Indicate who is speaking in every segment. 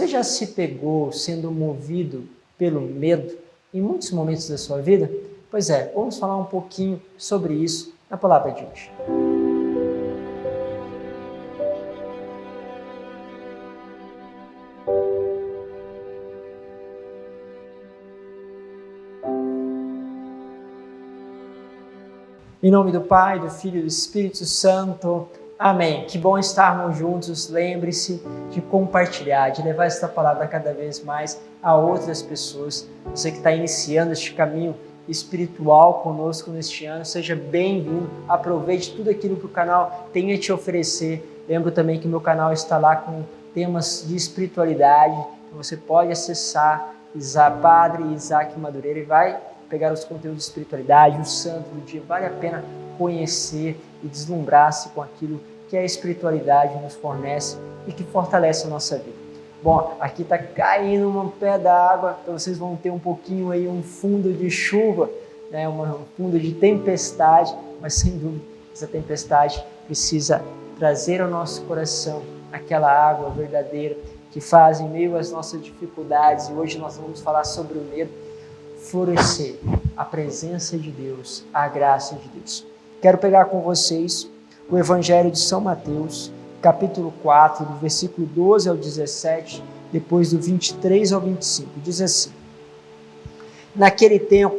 Speaker 1: Você já se pegou sendo movido pelo medo em muitos momentos da sua vida? Pois é, vamos falar um pouquinho sobre isso na palavra de hoje. Em nome do Pai, do Filho e do Espírito Santo. Amém. Que bom estarmos juntos. Lembre-se de compartilhar, de levar esta palavra cada vez mais a outras pessoas. Você que está iniciando este caminho espiritual conosco neste ano, seja bem-vindo. Aproveite tudo aquilo que o canal tem a te oferecer. Lembro também que meu canal está lá com temas de espiritualidade. Você pode acessar Padre Isaac Madureira e vai pegar os conteúdos de espiritualidade, o santo do dia. Vale a pena conhecer e deslumbrar-se com aquilo que a espiritualidade nos fornece e que fortalece a nossa vida. Bom, aqui está caindo um pé d'água, então vocês vão ter um pouquinho aí um fundo de chuva, né? Um fundo de tempestade, mas sem dúvida essa tempestade precisa trazer ao nosso coração aquela água verdadeira que faz em meio às nossas dificuldades, e hoje nós vamos falar sobre o medo, florescer a presença de Deus, a graça de Deus. Quero pegar com vocês o Evangelho de São Mateus, capítulo 4, do versículo 12 ao 17, depois do 23 ao 25. Diz assim: Naquele tempo,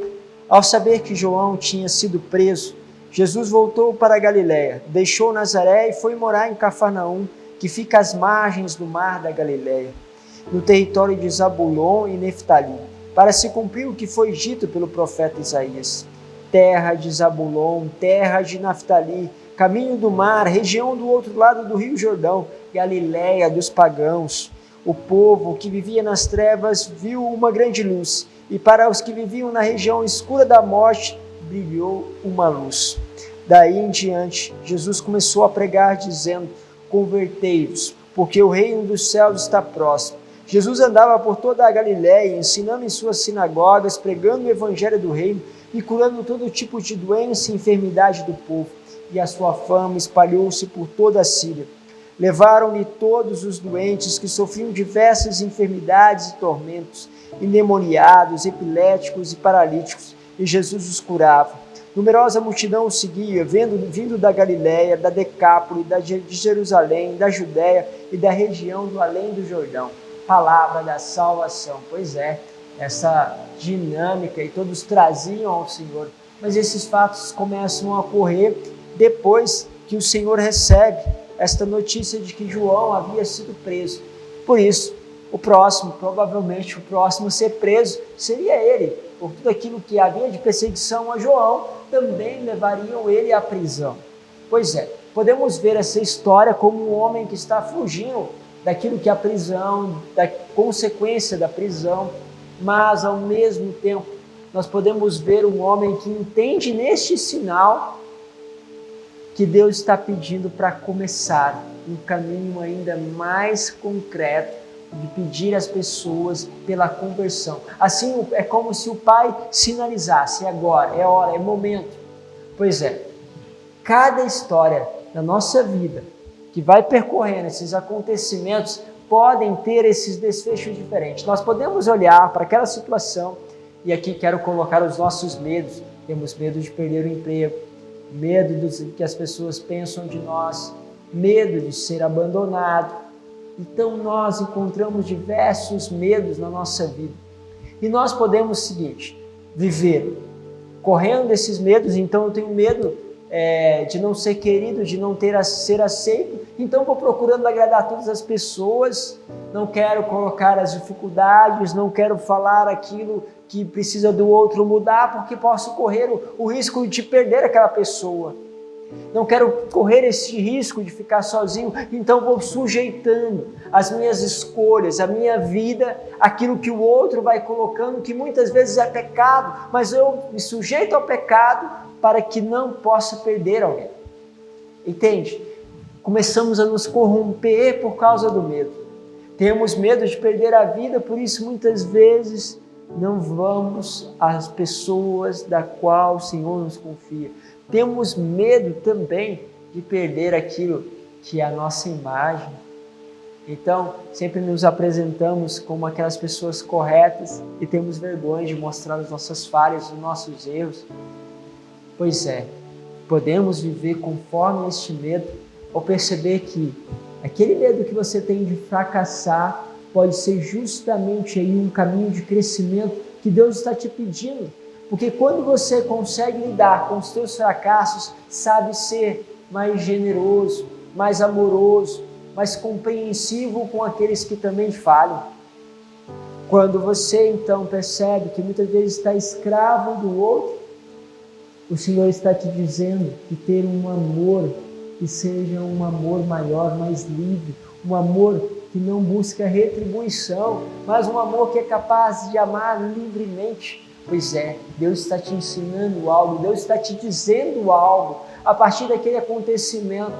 Speaker 1: ao saber que João tinha sido preso, Jesus voltou para a Galiléia, deixou Nazaré e foi morar em Cafarnaum, que fica às margens do mar da Galiléia, no território de Zabulon e Neftali, para se cumprir o que foi dito pelo profeta Isaías. Terra de Zabulon, terra de Naftali, caminho do mar, região do outro lado do rio Jordão, Galiléia dos pagãos. O povo que vivia nas trevas viu uma grande luz, e para os que viviam na região escura da morte, brilhou uma luz. Daí em diante, Jesus começou a pregar, dizendo: Convertei-vos, porque o reino dos céus está próximo. Jesus andava por toda a Galiléia, ensinando em suas sinagogas, pregando o evangelho do reino e curando todo tipo de doença e enfermidade do povo. E a sua fama espalhou-se por toda a Síria. Levaram-lhe todos os doentes que sofriam diversas enfermidades e tormentos, endemoniados, epiléticos e paralíticos, e Jesus os curava. Numerosa multidão o seguia, vindo da Galiléia, da Decápole, de Jerusalém, da Judéia e da região do além do Jordão. Palavra da salvação. Pois é, essa dinâmica, e todos traziam ao Senhor, mas esses fatos começam a ocorrer depois que o Senhor recebe esta notícia de que João havia sido preso. Por isso, provavelmente o próximo a ser preso seria ele, por tudo aquilo que havia de perseguição a João, também levariam ele à prisão. Pois é, podemos ver essa história como um homem que está fugindo daquilo que é a prisão, da consequência da prisão, mas ao mesmo tempo nós podemos ver um homem que entende neste sinal que Deus está pedindo para começar um caminho ainda mais concreto de pedir às pessoas pela conversão. Assim é como se o Pai sinalizasse: é agora, é hora, é momento. Pois é, cada história da nossa vida que vai percorrendo esses acontecimentos podem ter esses desfechos diferentes. Nós podemos olhar para aquela situação, e aqui quero colocar os nossos medos. Temos medo de perder o emprego, medo do que as pessoas pensam de nós, medo de ser abandonado. Então nós encontramos diversos medos na nossa vida. E nós podemos o seguinte: viver correndo desses medos. Então eu tenho medo de não ser querido, de não ser aceito, então vou procurando agradar todas as pessoas, não quero colocar as dificuldades, não quero falar aquilo que precisa do outro mudar, porque posso correr o risco de perder aquela pessoa. Não quero correr esse risco de ficar sozinho, então vou sujeitando as minhas escolhas, a minha vida, aquilo que o outro vai colocando, que muitas vezes é pecado, mas eu me sujeito ao pecado para que não possa perder alguém. Entende? Começamos a nos corromper por causa do medo. Temos medo de perder a vida, por isso muitas vezes não vamos às pessoas da qual o Senhor nos confia. Temos medo também de perder aquilo que é a nossa imagem, Então, sempre nos apresentamos como aquelas pessoas corretas e temos vergonha de mostrar as nossas falhas, os nossos erros. Pois é, podemos viver conforme este medo ou perceber que aquele medo que você tem de fracassar pode ser justamente aí um caminho de crescimento que Deus está te pedindo. Porque quando você consegue lidar com os teus fracassos, sabe ser mais generoso, mais amoroso, mais compreensivo com aqueles que também falham. Quando você então percebe que muitas vezes está escravo do outro, o Senhor está te dizendo que ter um amor que seja um amor maior, mais livre, um amor que não busca retribuição, mas um amor que é capaz de amar livremente. Pois é, Deus está te ensinando algo, Deus está te dizendo algo a partir daquele acontecimento,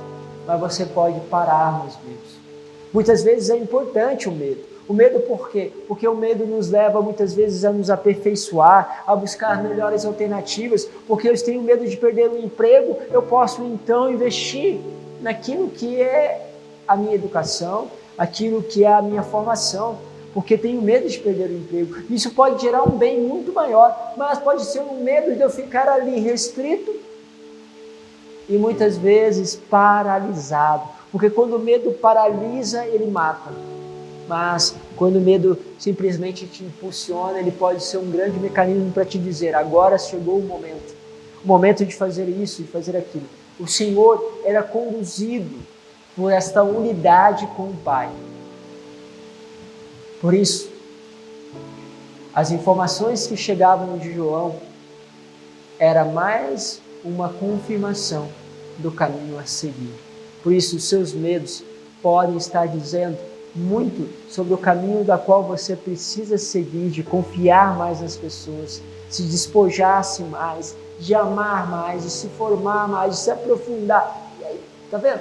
Speaker 1: mas você pode parar, meus amigos. Muitas vezes é importante o medo. O medo por quê? Porque o medo nos leva muitas vezes a nos aperfeiçoar, a buscar melhores alternativas, porque eu tenho medo de perder o emprego, eu posso então investir naquilo que é a minha educação, aquilo que é a minha formação, porque tenho medo de perder o emprego. Isso pode gerar um bem muito maior, mas pode ser um medo de eu ficar ali restrito e muitas vezes paralisado, porque quando o medo paralisa, ele mata. Mas quando o medo simplesmente te impulsiona, ele pode ser um grande mecanismo para te dizer: agora chegou o momento de fazer isso, de fazer aquilo. O Senhor era conduzido por esta unidade com o Pai. Por isso, as informações que chegavam de João era mais uma confirmação do caminho a seguir. Por isso, os seus medos podem estar dizendo muito sobre o caminho da qual você precisa seguir, de confiar mais nas pessoas, se despojar-se mais, de amar mais, de se formar mais, de se aprofundar. E aí, tá vendo?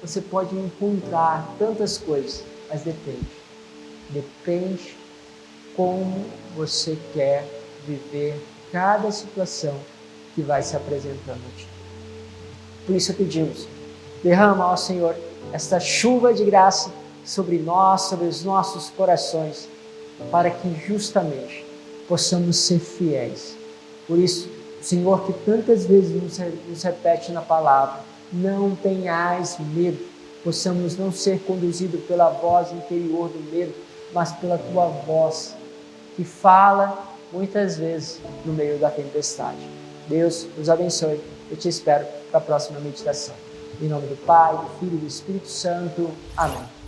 Speaker 1: Você pode encontrar tantas coisas, mas depende como você quer viver cada situação que vai se apresentando a ti. Por isso pedimos, derrama, ó Senhor, esta chuva de graça sobre nós, sobre os nossos corações, para que justamente possamos ser fiéis. Por isso, o Senhor que tantas vezes nos repete na palavra, não tenhais medo, possamos não ser conduzidos pela voz interior do medo, mas pela tua voz, que fala muitas vezes no meio da tempestade. Deus nos abençoe. Eu te espero para a próxima meditação. Em nome do Pai, do Filho e do Espírito Santo. Amém.